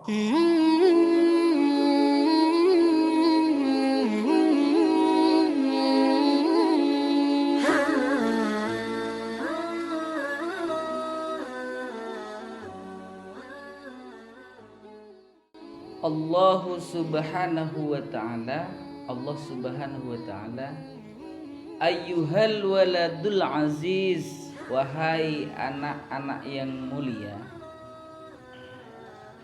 Allah subhanahu wa ta'ala, Allah subhanahu wa ta'ala, ayyuhal waladul aziz, wahai anak-anak yang mulia.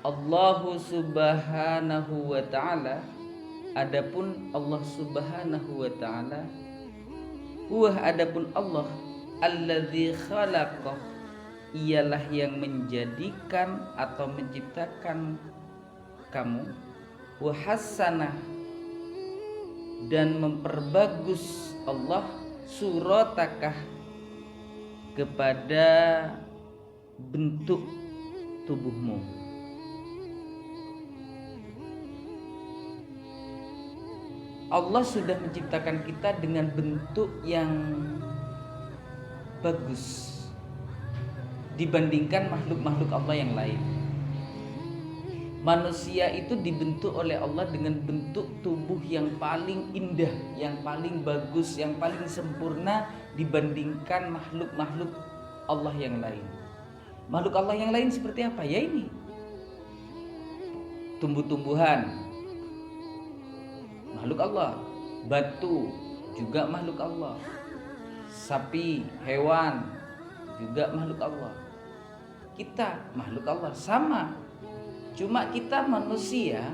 Allah subhanahu wa ta'ala, adapun Allah subhanahu wa ta'ala, huwa adapun Allah, alladzi khalaqah, ialah yang menjadikan atau menciptakan kamu, wa hasanah, dan memperbagus Allah suratakah, kepada bentuk tubuhmu. Allah sudah menciptakan kita dengan bentuk yang bagus dibandingkan makhluk-makhluk Allah yang lain. Manusia itu dibentuk oleh Allah dengan bentuk tubuh yang paling indah, yang paling bagus, yang paling sempurna dibandingkan makhluk-makhluk Allah yang lain. Makhluk Allah yang lain seperti apa? Ya ini, tumbuh-tumbuhan, makhluk Allah. Batu juga makhluk Allah. Sapi, hewan juga makhluk Allah. Kita makhluk Allah, sama. Cuma kita manusia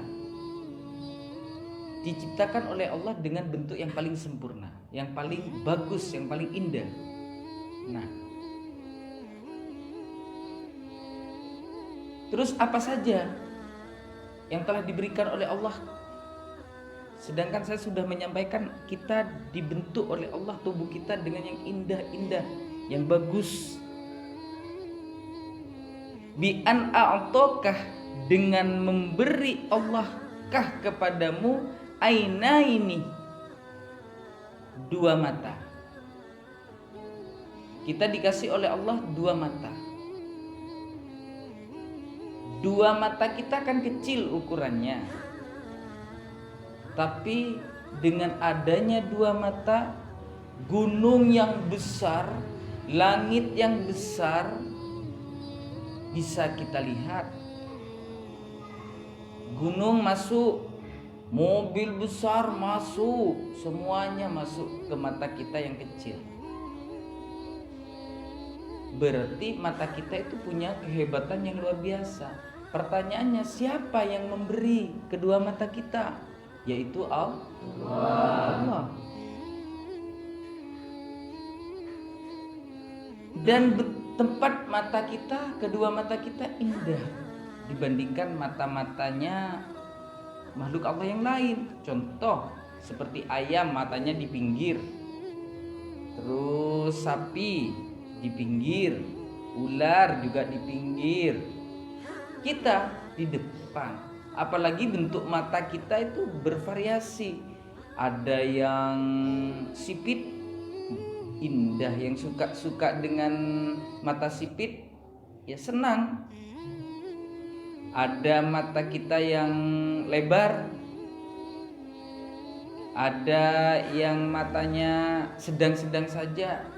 diciptakan oleh Allah dengan bentuk yang paling sempurna, yang paling bagus, yang paling indah. Nah, terus apa saja yang telah diberikan oleh Allah? Sedangkan saya sudah menyampaikan kita dibentuk oleh Allah, tubuh kita dengan yang indah-indah, yang bagus. Bi an a'tokah, dengan memberi Allah kah kepadamu aina ini, dua mata. Kita dikasih oleh Allah dua mata. Dua mata kita kan kecil ukurannya, tapi dengan adanya dua mata, gunung yang besar, langit yang besar bisa kita lihat. Gunung masuk, mobil besar masuk, semuanya masuk ke mata kita yang kecil. Berarti mata kita itu punya kehebatan yang luar biasa. Pertanyaannya, siapa yang memberi kedua mata kita? Yaitu Allah. Dan tempat mata kita, kedua mata kita indah dibandingkan mata-matanya makhluk Allah yang lain. Contoh seperti ayam, matanya di pinggir, terus sapi di pinggir, ular juga di pinggir, kita di depan. Apalagi bentuk mata kita itu bervariasi. Ada yang sipit, indah, yang suka dengan mata sipit ya senang. Ada mata kita yang lebar, ada yang matanya sedang-sedang saja.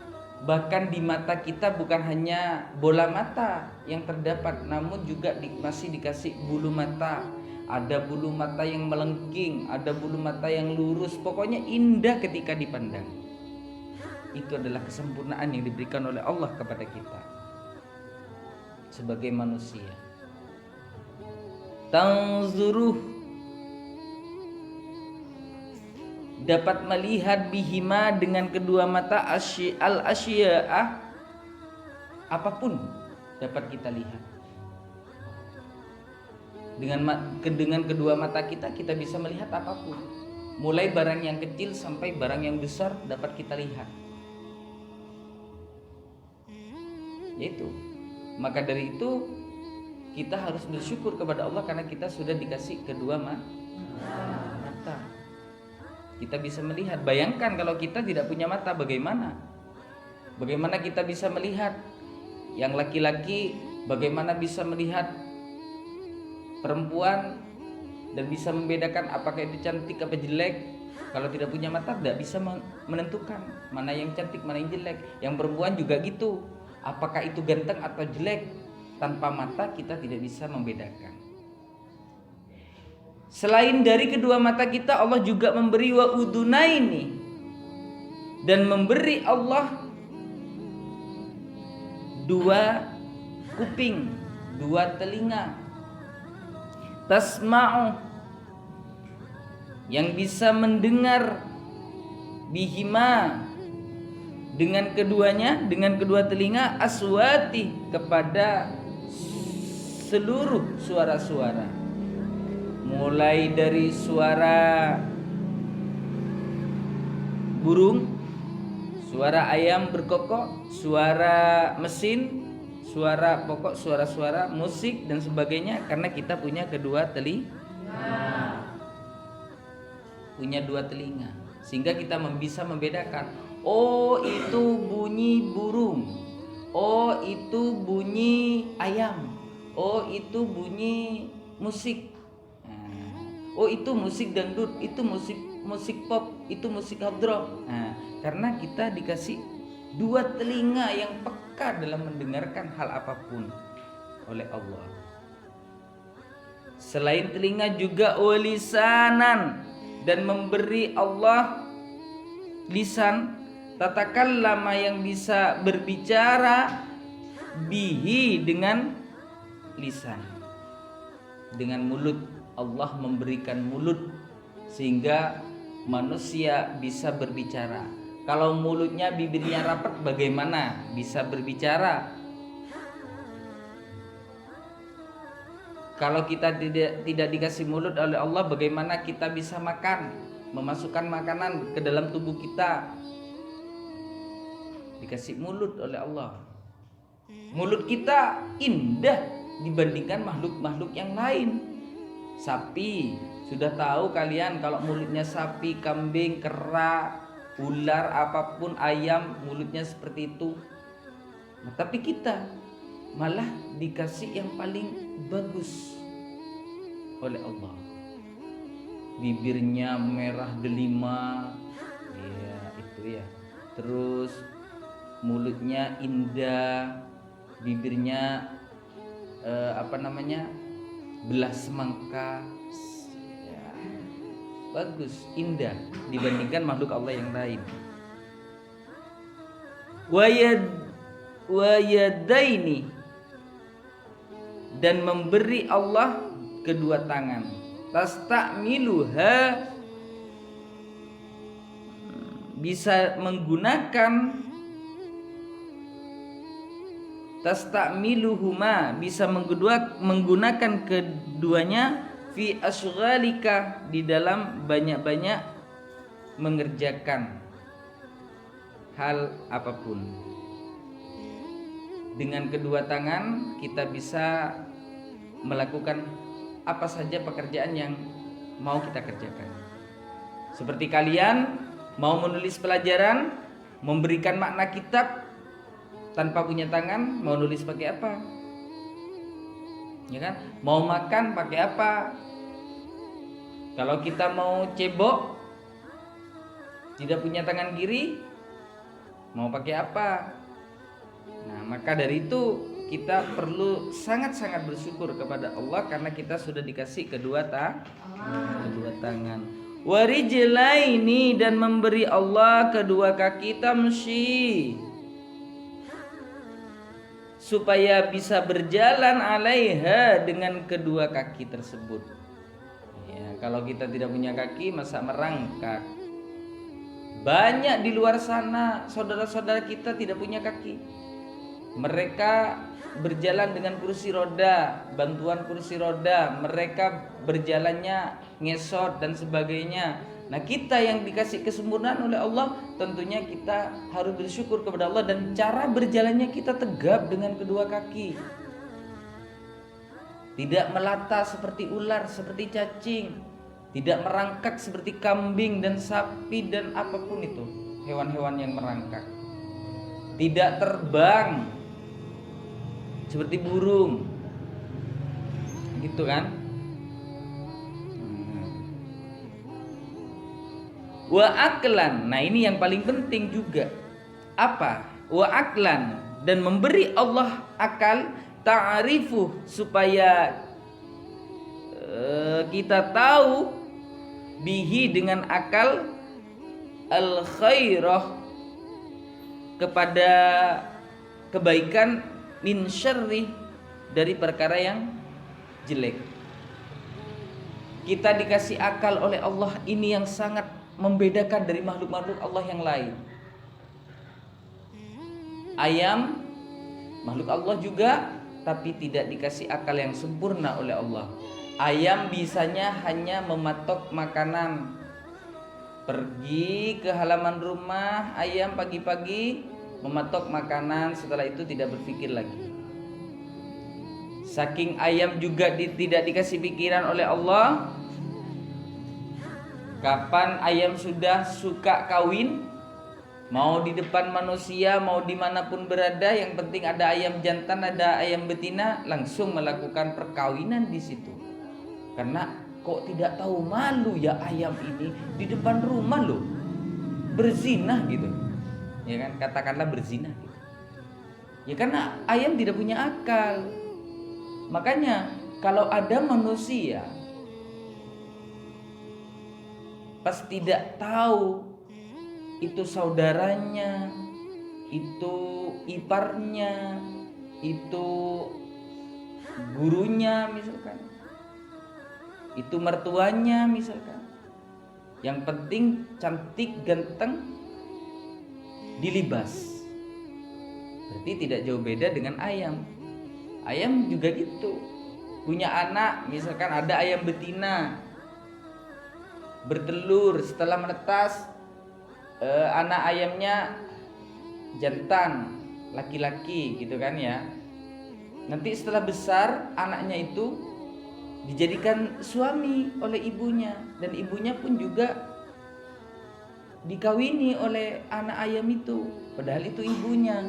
Bahkan di mata kita bukan hanya bola mata yang terdapat, namun juga masih dikasih bulu mata. Ada bulu mata yang melengking, ada bulu mata yang lurus. Pokoknya indah ketika dipandang. Itu adalah kesempurnaan yang diberikan oleh Allah kepada kita sebagai manusia. Tanzuruh, dapat melihat bihima, dengan kedua mata, al-asya'ah, apapun dapat kita lihat. Dengan kedua mata kita bisa melihat apapun, mulai barang yang kecil sampai barang yang besar dapat kita lihat. Yaitu, maka dari itu kita harus bersyukur kepada Allah karena kita sudah dikasih kedua mata. Kita bisa melihat. Bayangkan kalau kita tidak punya mata, bagaimana? Bagaimana kita bisa melihat? Yang laki-laki bagaimana bisa melihat perempuan dan bisa membedakan apakah itu cantik apa jelek. Kalau tidak punya mata tidak bisa menentukan mana yang cantik mana yang jelek. Yang perempuan juga gitu, apakah itu ganteng atau jelek. Tanpa mata kita tidak bisa membedakan. Selain dari kedua mata kita, Allah juga memberi wa udunaini, dan memberi Allah dua kuping, dua telinga. Tasma'u, yang bisa mendengar, bihima, dengan keduanya, dengan kedua telinga, aswati, kepada seluruh suara-suara, mulai dari suara burung, suara ayam berkokok, suara mesin, suara pokok, suara-suara musik dan sebagainya, karena kita punya kedua punya dua telinga, sehingga kita bisa membedakan, oh itu bunyi burung, oh itu bunyi ayam, oh itu bunyi musik, oh itu musik dangdut, itu musik pop, itu musik hard rock. Nah, karena kita dikasih dua telinga yang peka dalam mendengarkan hal apapun oleh Allah. Selain telinga juga walisanan, dan memberi Allah lisan, tatakallama, yang bisa berbicara, bihi, dengan lisan, dengan mulut. Allah memberikan mulut sehingga manusia bisa berbicara. Kalau mulutnya, bibirnya rapat, bagaimana bisa berbicara? Kalau kita tidak dikasih mulut oleh Allah, bagaimana kita bisa makan, memasukkan makanan ke dalam tubuh kita? Dikasih mulut oleh Allah. Mulut kita indah dibandingkan makhluk-makhluk yang lain. Sapi, sudah tahu kalian kalau mulutnya sapi, kambing, kera, ular, apapun, ayam, mulutnya seperti itu. Nah, tapi kita malah dikasih yang paling bagus oleh Allah. Bibirnya merah delima, ya itu ya. Terus mulutnya indah, bibirnya belah semangka, ya, bagus, indah dibandingkan makhluk Allah yang lain. Wayadaini, dan memberi Allah kedua tangan, tasta'miluha, bisa menggunakan, tasta'miluhuma, bisa menggunakan keduanya, fi asghalika, di dalam banyak-banyak mengerjakan hal apapun. Dengan kedua tangan kita bisa melakukan apa saja pekerjaan yang mau kita kerjakan. Seperti kalian mau menulis pelajaran, memberikan makna kitab tanpa punya tangan, mau nulis pakai apa? Ya kan? Mau makan pakai apa? Kalau kita mau cebok, tidak punya tangan kiri, mau pakai apa? Nah, maka dari itu kita perlu sangat-sangat bersyukur kepada Allah karena kita sudah dikasih kedua tangan. Warijlaini, dan memberi Allah kedua kaki, tamshi, supaya bisa berjalan alaiha, dengan kedua kaki tersebut. Ya, kalau kita tidak punya kaki masa merangkak. Banyak di luar sana saudara-saudara kita tidak punya kaki. Mereka berjalan dengan kursi roda, bantuan kursi roda, mereka berjalannya ngesot dan sebagainya. Nah, kita yang dikasih kesempurnaan oleh Allah, tentunya kita harus bersyukur kepada Allah, dan cara berjalannya kita tegap dengan kedua kaki. Tidak melata seperti ular, seperti cacing, tidak merangkak seperti kambing dan sapi dan apapun itu, hewan-hewan yang merangkak. Tidak terbang seperti burung, gitu kan? Wa aklan. Nah, ini yang paling penting juga. Apa? Wa aklan, dan memberi Allah akal, ta'arifu, supaya kita tahu bihi, dengan akal, al khairah, kepada kebaikan, min syarri, dari perkara yang jelek. Kita dikasih akal oleh Allah, ini yang sangat membedakan dari makhluk-makhluk Allah yang lain. Ayam makhluk Allah juga, tapi tidak dikasih akal yang sempurna oleh Allah. Ayam bisanya hanya mematok makanan. Pergi ke halaman rumah ayam pagi-pagi, mematok makanan, setelah itu tidak berpikir lagi. Saking ayam juga tidak dikasih pikiran oleh Allah. Kapan ayam sudah suka kawin, mau di depan manusia, mau dimanapun berada, yang penting ada ayam jantan, ada ayam betina, langsung melakukan perkawinan di situ. Karena kok tidak tahu malu ya ayam ini di depan rumah loh, berzina gitu, ya kan? Katakanlah berzina gitu. Ya karena ayam tidak punya akal. Makanya kalau ada manusia pas tidak tahu itu saudaranya, itu iparnya, itu gurunya misalkan, itu mertuanya misalkan, yang penting cantik ganteng dilibas, berarti tidak jauh beda dengan ayam. Ayam juga gitu, punya anak misalkan, ada ayam betina bertelur, setelah menetas anak ayamnya jantan laki-laki gitu kan ya. Nanti setelah besar anaknya itu dijadikan suami oleh ibunya, dan ibunya pun juga dikawini oleh anak ayam itu, padahal itu ibunya.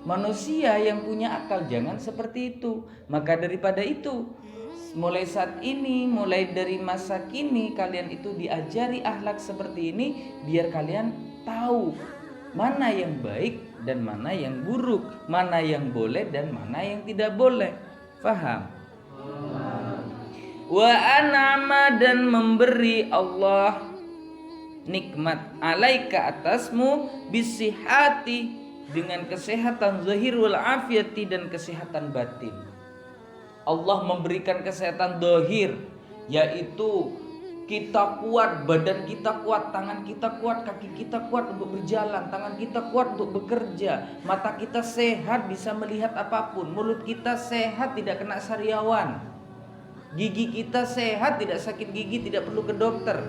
Manusia yang punya akal jangan seperti itu. Maka daripada itu, mulai saat ini, mulai dari masa kini, kalian itu diajari akhlak seperti ini, biar kalian tahu mana yang baik dan mana yang buruk, mana yang boleh dan mana yang tidak boleh. Faham? Wa an'ama, dan memberi Allah nikmat, alaika, atasmu, bisihati, dengan kesehatan zahir wal afiyati, dan kesehatan batin. Allah memberikan kesehatan zahir, yaitu kita kuat, badan kita kuat, tangan kita kuat, kaki kita kuat untuk berjalan, tangan kita kuat untuk bekerja, mata kita sehat bisa melihat apapun, mulut kita sehat tidak kena sariawan, gigi kita sehat tidak sakit gigi, tidak perlu ke dokter.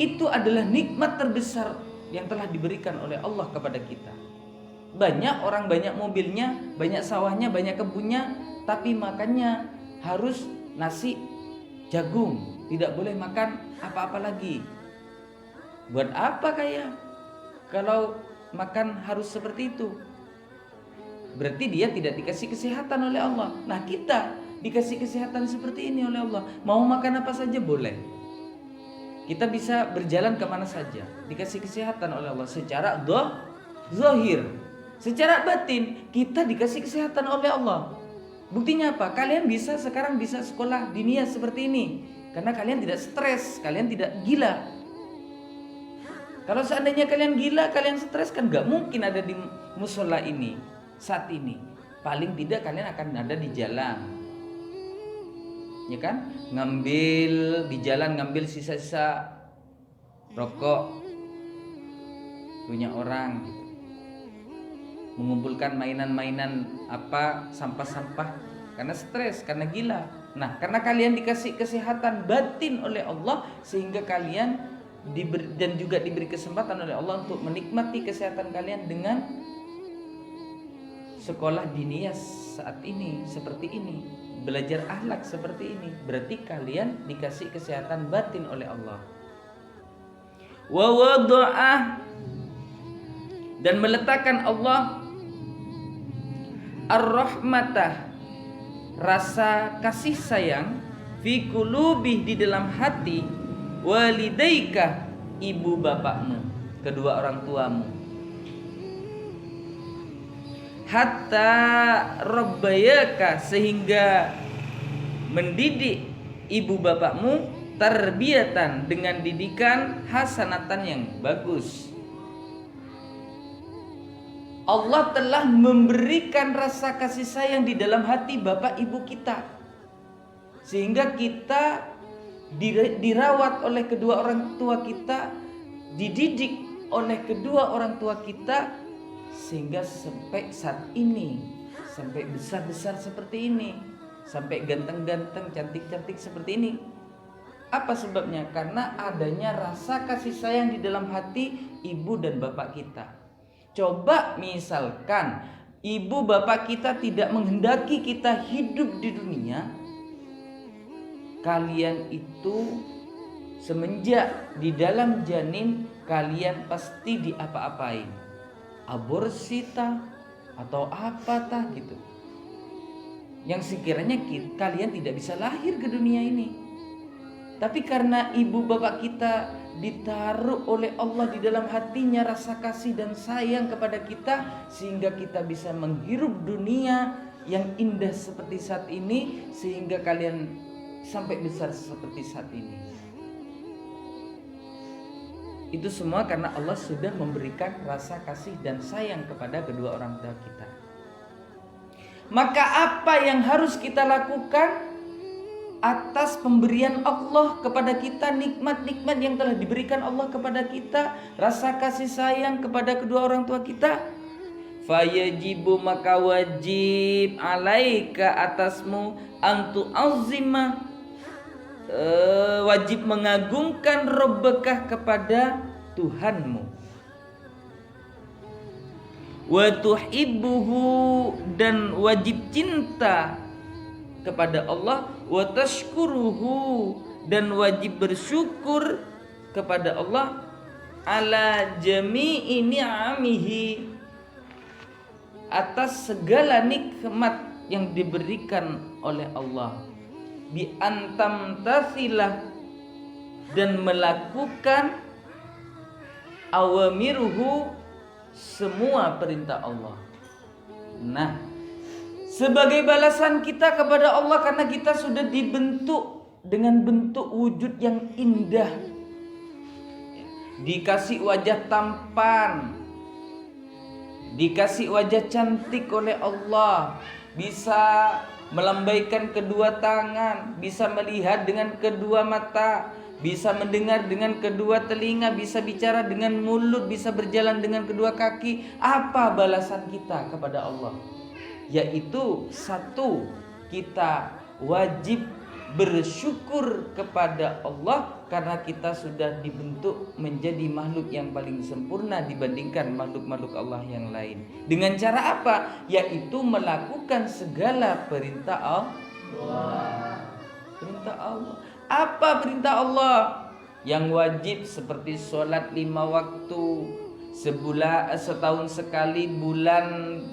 Itu adalah nikmat terbesar yang telah diberikan oleh Allah kepada kita. Banyak orang banyak mobilnya, banyak sawahnya, banyak kebunnya, tapi makannya harus nasi jagung, tidak boleh makan apa-apa lagi. Buat apa kaya kalau makan harus seperti itu? Berarti dia tidak dikasih kesehatan oleh Allah. Nah, kita dikasih kesehatan seperti ini oleh Allah. Mau makan apa saja boleh. Kita bisa berjalan kemana saja, dikasih kesehatan oleh Allah secara zahir. Secara batin kita dikasih kesehatan oleh Allah. Buktinya apa? Kalian sekarang bisa sekolah diniyah seperti ini karena kalian tidak stres, kalian tidak gila. Kalau seandainya kalian gila, kalian stres, kan gak mungkin ada di musola ini saat ini. Paling tidak kalian akan ada di jalan, ya kan? Ngambil di jalan, ngambil sisa-sisa rokok punya orang gitu. Mengumpulkan mainan-mainan apa, sampah-sampah, karena stres, karena gila. Nah, karena kalian dikasih kesehatan batin oleh Allah, sehingga kalian dan juga diberi kesempatan oleh Allah untuk menikmati kesehatan kalian dengan sekolah diniyah saat ini seperti ini, belajar akhlak seperti ini. Berarti kalian dikasih kesehatan batin oleh Allah. Wa wada'ah, dan meletakkan Allah ar-rahmatah, rasa kasih sayang, fi qulubih, di dalam hati, walidaika, ibu bapakmu, kedua orang tuamu. Hatta rabbayaka, sehingga mendidik ibu bapakmu tarbiyatan, dengan didikan hasanatan yang bagus. Allah telah memberikan rasa kasih sayang di dalam hati bapak ibu kita, sehingga kita dirawat oleh kedua orang tua kita, dididik oleh kedua orang tua kita, sehingga sampai saat ini, sampai besar-besar seperti ini, sampai ganteng-ganteng, cantik-cantik seperti ini. Apa sebabnya? Karena adanya rasa kasih sayang di dalam hati ibu dan bapak kita. Coba misalkan ibu bapak kita tidak menghendaki kita hidup di dunia, kalian itu semenjak di dalam janin kalian pasti diapa-apain, aborsi tah atau apa tah gitu, yang sekiranya kalian tidak bisa lahir ke dunia ini. Tapi karena ibu bapak kita ditaruh oleh Allah di dalam hatinya rasa kasih dan sayang kepada kita, sehingga kita bisa menghirup dunia yang indah seperti saat ini, sehingga kalian sampai besar seperti saat ini. Itu semua karena Allah sudah memberikan rasa kasih dan sayang kepada kedua orang tua kita. Maka apa yang harus kita lakukan atas pemberian Allah kepada kita, nikmat-nikmat yang telah diberikan Allah kepada kita, rasa kasih sayang kepada kedua orang tua kita? Fayajibu, maka wajib alaika, atasmu, antu azima, wajib mengagungkan rabbaka, kepada Tuhanmu, wa tuhibbuhu, dan wajib cinta kepada Allah, wa tashkuruhu, dan wajib bersyukur kepada Allah, ala jami'i ni'amihi, atas segala nikmat yang diberikan oleh Allah, bi antam tasilah, dan melakukan awamiruhu, semua perintah Allah. Nah, sebagai balasan kita kepada Allah, karena kita sudah dibentuk dengan bentuk wujud yang indah, dikasih wajah tampan, dikasih wajah cantik oleh Allah, bisa melambaikan kedua tangan, bisa melihat dengan kedua mata, bisa mendengar dengan kedua telinga, bisa bicara dengan mulut, bisa berjalan dengan kedua kaki. Apa balasan kita kepada Allah? Yaitu satu, kita wajib bersyukur kepada Allah karena kita sudah dibentuk menjadi makhluk yang paling sempurna dibandingkan makhluk-makhluk Allah yang lain. Dengan cara apa? Yaitu melakukan segala perintah Allah. Perintah Allah. Apa perintah Allah? Yang wajib seperti sholat 5 waktu, setahun sekali bulan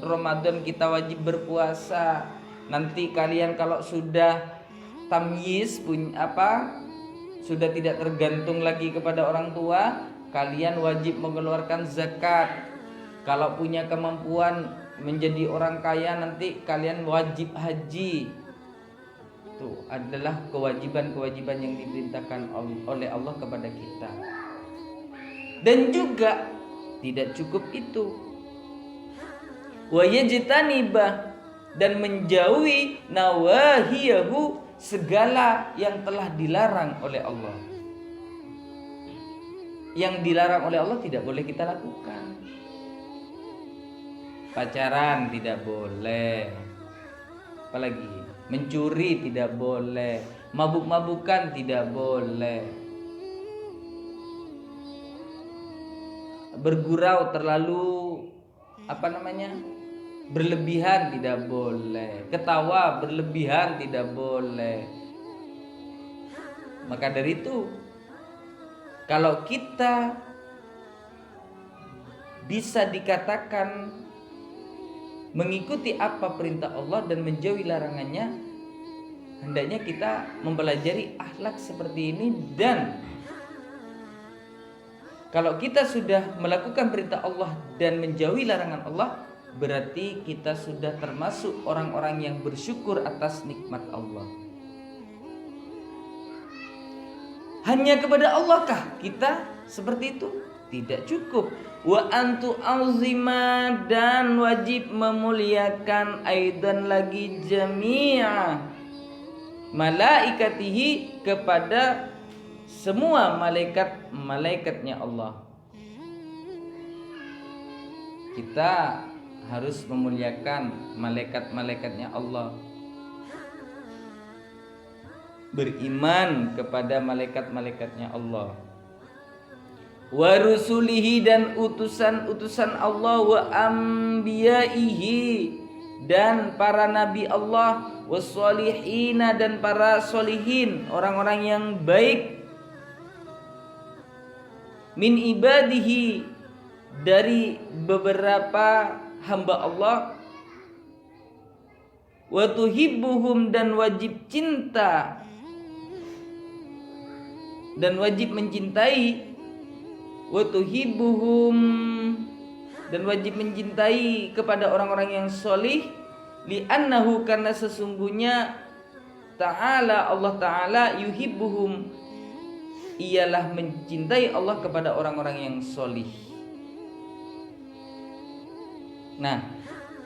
Ramadan kita wajib berpuasa. Nanti kalian kalau sudah tamyiz, sudah tidak tergantung lagi kepada orang tua, kalian wajib mengeluarkan zakat. Kalau punya kemampuan menjadi orang kaya, nanti kalian wajib haji. Itu adalah kewajiban-kewajiban yang diperintahkan oleh Allah kepada kita. Dan juga tidak cukup itu, wa yajtanibah, dan menjauhi nawahiyahu, segala yang telah dilarang oleh Allah. Yang dilarang oleh Allah tidak boleh kita lakukan. Pacaran tidak boleh, apalagi mencuri tidak boleh, mabuk-mabukan tidak boleh, bergurau terlalu berlebihan tidak boleh, ketawa berlebihan tidak boleh. Maka dari itu, kalau kita bisa dikatakan mengikuti apa perintah Allah dan menjauhi larangannya, hendaknya kita mempelajari akhlak seperti ini dan Kalau kita sudah melakukan perintah Allah dan menjauhi larangan Allah, berarti kita sudah termasuk orang-orang yang bersyukur atas nikmat Allah. Hanya kepada Allahkah kita seperti itu? Tidak cukup. Wa antu azima, dan wajib memuliakan aidan lagi jami'a malaikatihi, kepada semua malaikat-malaikatnya Allah. Kita harus memuliakan malaikat-malaikatnya Allah, beriman kepada malaikat-malaikatnya Allah, wa rusulihi, dan utusan-utusan Allah, wa ambiyaihi, dan para nabi Allah, wassolihina, dan para solihin, orang-orang yang baik, min ibadihi, dari beberapa hamba Allah, wa tuhibbuhum, dan wajib cinta dan wajib mencintai, wa tuhibbuhum, dan wajib mencintai kepada orang-orang yang solih, li'annahu, karena sesungguhnya ta'ala, Allah ta'ala, yuhibbuhum, ialah mencintai Allah kepada orang-orang yang solih. Nah,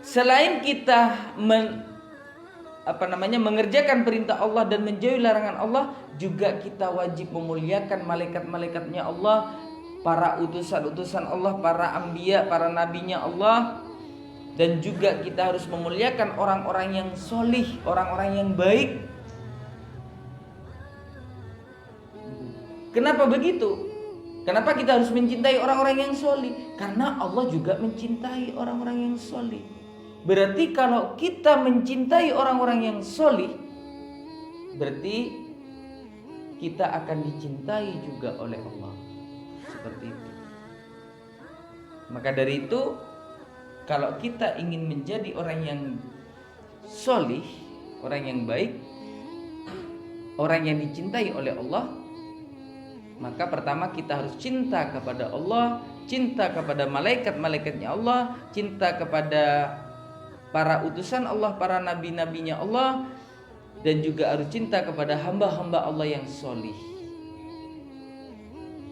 selain kita mengerjakan perintah Allah dan menjauhi larangan Allah, juga kita wajib memuliakan malaikat-malaikatnya Allah, para utusan-utusan Allah, para anbiya, para nabinya Allah. Dan juga kita harus memuliakan orang-orang yang solih, orang-orang yang baik. Kenapa begitu? Kenapa kita harus mencintai orang-orang yang solih? Karena Allah juga mencintai orang-orang yang solih. Berarti kalau kita mencintai orang-orang yang solih, berarti kita akan dicintai juga oleh Allah. Seperti itu. Maka dari itu, kalau kita ingin menjadi orang yang solih, orang yang baik, orang yang dicintai oleh Allah, maka pertama kita harus cinta kepada Allah, cinta kepada malaikat-malaikatnya Allah, cinta kepada para utusan Allah, para nabi-nabinya Allah, dan juga harus cinta kepada hamba-hamba Allah yang solih,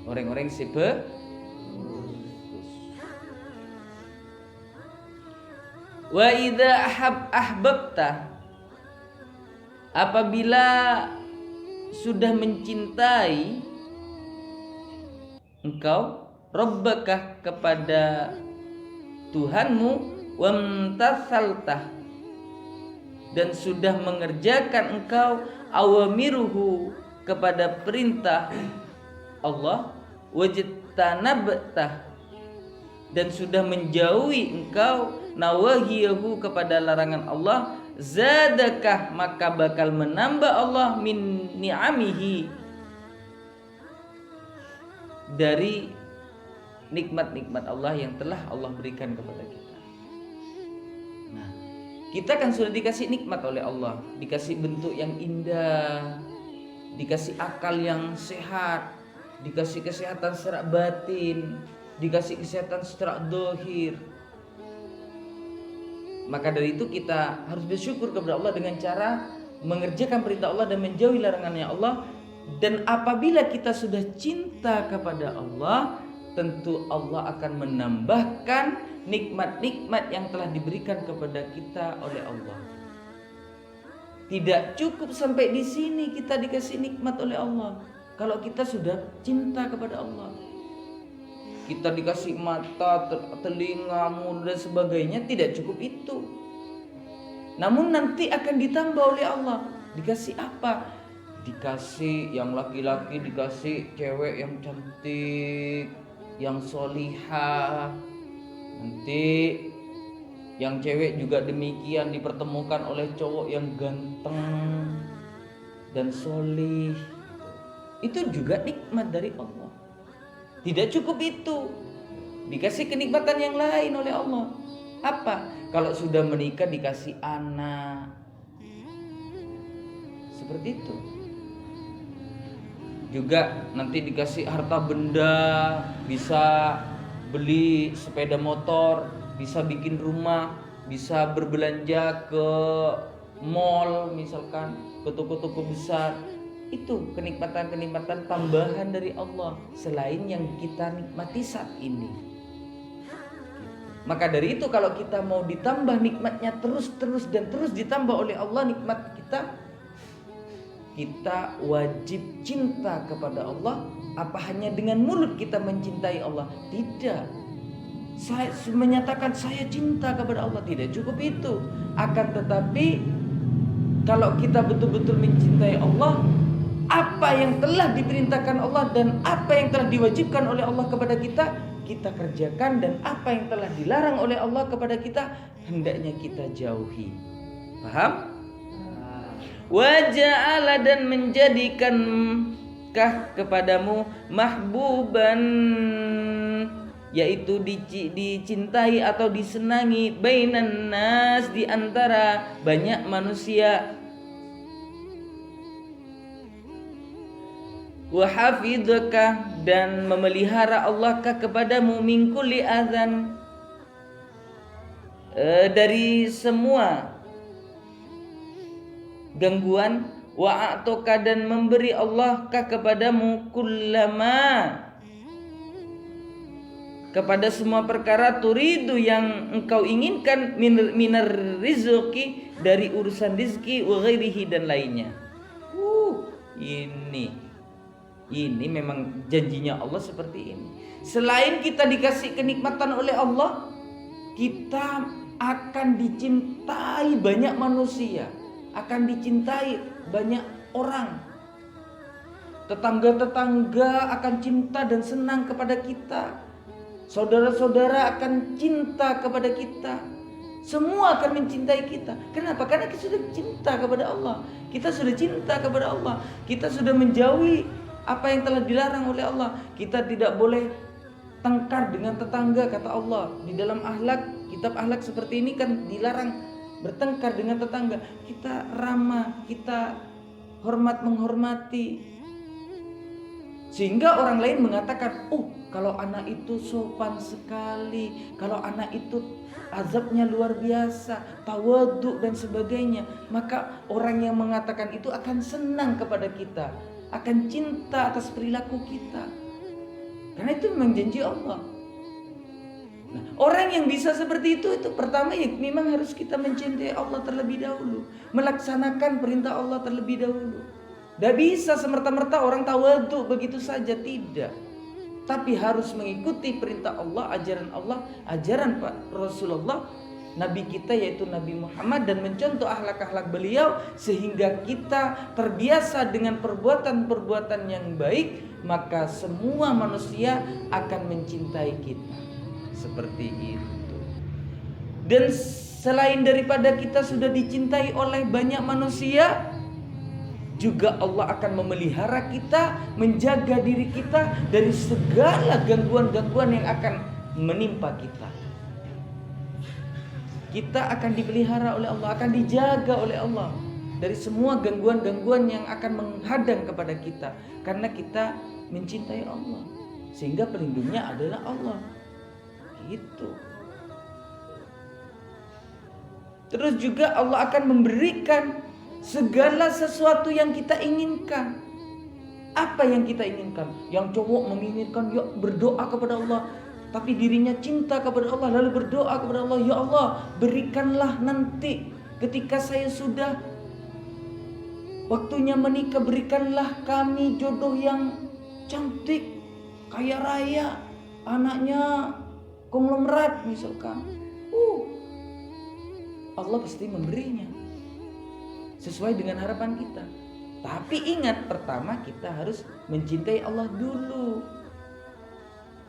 orang-orang wa idza ahbabta, apabila sudah mencintai engkau, rabbaka, kepada Tuhanmu, wamtathalta, dan sudah mengerjakan engkau awamiruhu, kepada perintah Allah, wajtanabta, dan sudah menjauhi engkau nawahiyahu, kepada larangan Allah, zadakah, maka bakal menambah Allah min ni'amihi, dari nikmat-nikmat Allah yang telah Allah berikan kepada kita. Nah, kita kan sudah dikasih nikmat oleh Allah, dikasih bentuk yang indah, dikasih akal yang sehat, dikasih kesehatan secara batin, dikasih kesehatan secara dohir. Maka dari itu kita harus bersyukur kepada Allah dengan cara mengerjakan perintah Allah dan menjauhi larangannya Allah. Dan apabila kita sudah cinta kepada Allah, tentu Allah akan menambahkan nikmat-nikmat yang telah diberikan kepada kita oleh Allah. Tidak cukup sampai di sini kita dikasih nikmat oleh Allah. Kalau kita sudah cinta kepada Allah, kita dikasih mata, telinga, mulut dan sebagainya, tidak cukup itu. Namun nanti akan ditambah oleh Allah. Dikasih apa? Dikasih yang laki-laki, dikasih cewek yang cantik, yang solihah. Nanti yang cewek juga demikian, dipertemukan oleh cowok yang ganteng dan solih. Itu juga nikmat dari Allah. Tidak cukup itu, dikasih kenikmatan yang lain oleh Allah. Apa? Kalau sudah menikah dikasih anak. Seperti itu. juga nanti dikasih harta benda, bisa beli sepeda motor, bisa bikin rumah, bisa berbelanja ke mall misalkan, ke toko-toko besar. Itu kenikmatan-kenikmatan tambahan dari Allah selain yang kita nikmati saat ini. Maka dari itu kalau kita mau ditambah nikmatnya terus dan terus ditambah oleh Allah nikmat kita wajib cinta kepada Allah. Apa hanya dengan mulut kita mencintai Allah? Tidak. Saya menyatakan saya cinta kepada Allah, tidak cukup itu. Akan tetapi kalau kita betul-betul mencintai Allah, apa yang telah diperintahkan Allah dan apa yang telah diwajibkan oleh Allah kepada kita, kita kerjakan, dan apa yang telah dilarang oleh Allah kepada kita hendaknya kita jauhi. Paham? Wa ja'ala, dan menjadikankah kepadamu mahbuban, yaitu dicintai atau disenangi, bainan nas, di antara banyak manusia, wa hafidhaka, dan memelihara Allah kepadamu, min kulli adzan, dari semua gangguan, wa a'toka, dan memberi Allah kepadamu, kullama, kepada semua perkara, turidu, yang engkau inginkan, minar rizqi, dari urusan rizki, wa ghairihi, dan lainnya. Ini memang janjinya Allah seperti ini. Selain kita dikasih kenikmatan oleh Allah, kita akan dicintai banyak manusia, akan dicintai banyak orang. Tetangga-tetangga akan cinta dan senang kepada kita. Saudara-saudara akan cinta kepada kita. Semua akan mencintai kita. Kenapa? Karena kita sudah cinta kepada Allah. Kita sudah cinta kepada Allah. Kita sudah menjauhi apa yang telah dilarang oleh Allah. Kita tidak boleh tengkar dengan tetangga, kata Allah. Di dalam akhlak, kitab akhlak seperti ini kan dilarang bertengkar dengan tetangga. Kita ramah, kita menghormati, sehingga orang lain mengatakan, kalau anak itu sopan sekali, kalau anak itu azabnya luar biasa, tawadhu dan sebagainya. Maka orang yang mengatakan itu akan senang kepada kita, akan cinta atas perilaku kita, karena itu memang janji Allah. Nah, orang yang bisa seperti itu pertama ya memang harus kita mencintai Allah terlebih dahulu, melaksanakan perintah Allah terlebih dahulu. Tidak bisa semerta-merta orang tawadhu begitu saja, tidak. Tapi harus mengikuti perintah Allah, ajaran Pak Rasulullah, Nabi kita yaitu Nabi Muhammad, dan mencontoh akhlak-akhlak beliau, sehingga kita terbiasa dengan perbuatan-perbuatan yang baik, maka semua manusia akan mencintai kita. Seperti itu. Dan selain daripada kita sudah dicintai oleh banyak manusia, juga Allah akan memelihara kita, menjaga diri kita dari segala gangguan-gangguan yang akan menimpa kita. Kita akan dipelihara oleh Allah, akan dijaga oleh Allah dari semua gangguan-gangguan yang akan menghadang kepada kita, karena kita mencintai Allah, sehingga pelindungnya adalah Allah. Itu. Terus juga Allah akan memberikan segala sesuatu yang kita inginkan. Apa yang kita inginkan? Yang cowok menginginkan berdoa kepada Allah, tapi dirinya cinta kepada Allah, lalu berdoa kepada Allah, ya Allah, berikanlah nanti ketika saya sudah waktunya menikah, berikanlah kami jodoh yang cantik, kaya raya, anaknya konglomerat misalkan. Allah pasti memberinya sesuai dengan harapan kita. Tapi ingat, pertama kita harus mencintai Allah dulu.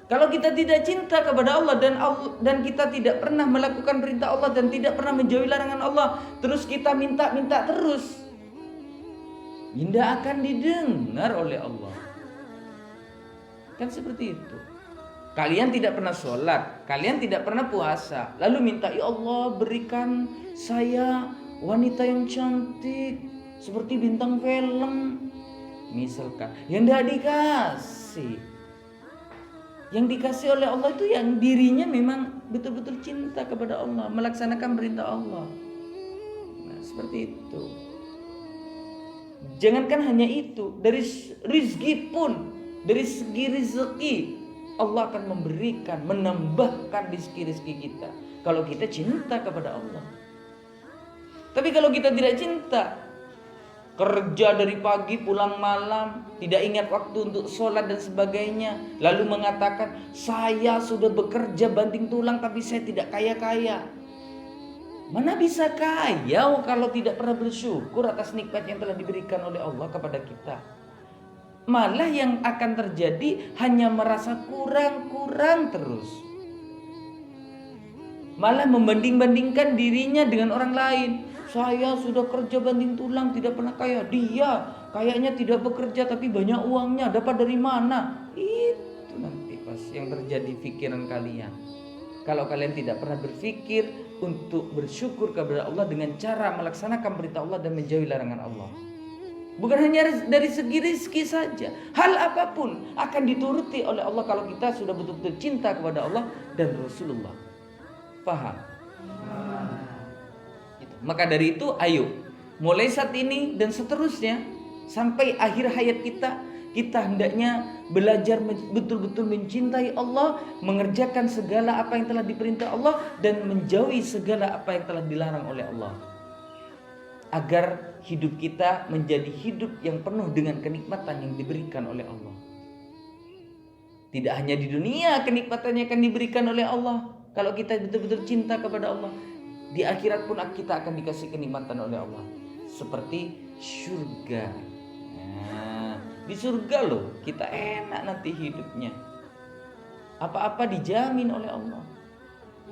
Kalau kita tidak cinta kepada Allah dan kita tidak pernah melakukan perintah Allah dan tidak pernah menjauhi larangan Allah, terus kita minta terus, tidak akan didengar oleh Allah. Kan seperti itu. Kalian tidak pernah sholat, kalian tidak pernah puasa, lalu minta, ya Allah berikan saya wanita yang cantik seperti bintang film. misalkan yang tidak dikasih. Yang dikasih oleh Allah itu yang dirinya memang betul-betul cinta kepada Allah, melaksanakan perintah Allah. Nah, seperti itu. Jangankan hanya itu, dari rizki pun, dari segi rizki Allah akan memberikan, menambahkan rizki kita kalau kita cinta kepada Allah. Tapi kalau kita tidak cinta, kerja dari pagi pulang malam, tidak ingat waktu untuk sholat dan sebagainya, lalu mengatakan saya sudah bekerja banting tulang tapi saya tidak kaya-kaya. Mana bisa kaya kalau tidak pernah bersyukur atas nikmat yang telah diberikan oleh Allah kepada kita. Malah yang akan terjadi hanya merasa kurang-kurang terus. Malah membanding-bandingkan dirinya dengan orang lain. Saya sudah kerja banting tulang tidak pernah kaya. Dia kayaknya tidak bekerja tapi banyak uangnya. Dapat dari mana? Itu nanti pas yang terjadi pikiran kalian. Kalau kalian tidak pernah berpikir untuk bersyukur kepada Allah dengan cara melaksanakan perintah Allah dan menjauhi larangan Allah. Bukan hanya dari segi rezeki saja, hal apapun akan dituruti oleh Allah kalau kita sudah betul-betul cinta kepada Allah dan Rasulullah. Paham? Maka dari itu ayo mulai saat ini dan seterusnya sampai akhir hayat kita hendaknya belajar betul-betul mencintai Allah, mengerjakan segala apa yang telah diperintah Allah dan menjauhi segala apa yang telah dilarang oleh Allah, agar hidup kita menjadi hidup yang penuh dengan kenikmatan yang diberikan oleh Allah. Tidak hanya di dunia kenikmatannya akan diberikan oleh Allah kalau kita betul-betul cinta kepada Allah. Di akhirat pun kita akan dikasih kenikmatan oleh Allah, seperti surga. Nah, di surga loh kita enak nanti hidupnya. Apa-apa dijamin oleh Allah.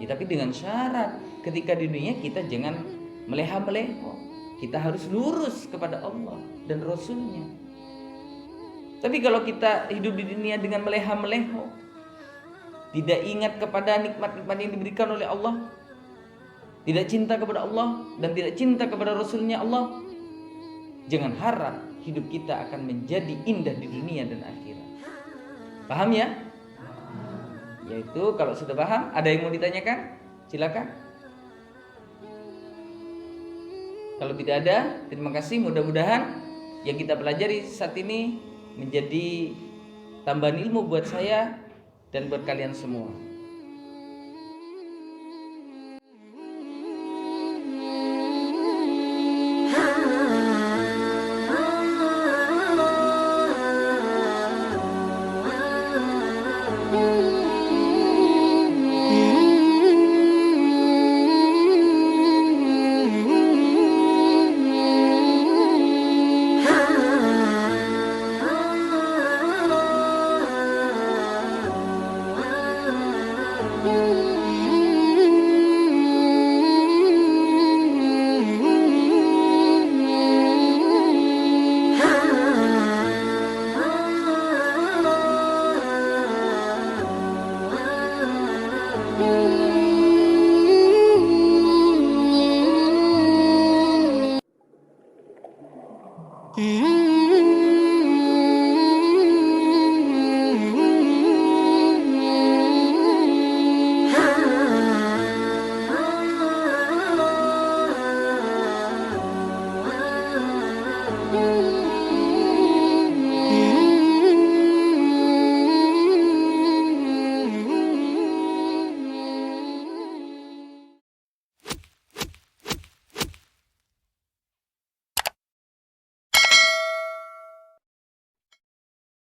Ya, tapi dengan syarat ketika di dunia kita jangan meleha-meleho. Kita harus lurus kepada Allah dan Rasulnya. Tapi kalau kita hidup di dunia dengan meleha-meleho, tidak ingat kepada nikmat-nikmat yang diberikan oleh Allah, tidak cinta kepada Allah dan tidak cinta kepada Rasulnya Allah, jangan harap hidup kita akan menjadi indah di dunia dan akhirat. Paham ya? Yaitu kalau sudah paham, ada yang mau ditanyakan? Silakan. Kalau tidak ada, terima kasih. Mudah-mudahan yang kita pelajari saat ini menjadi tambahan ilmu buat saya dan buat kalian semua.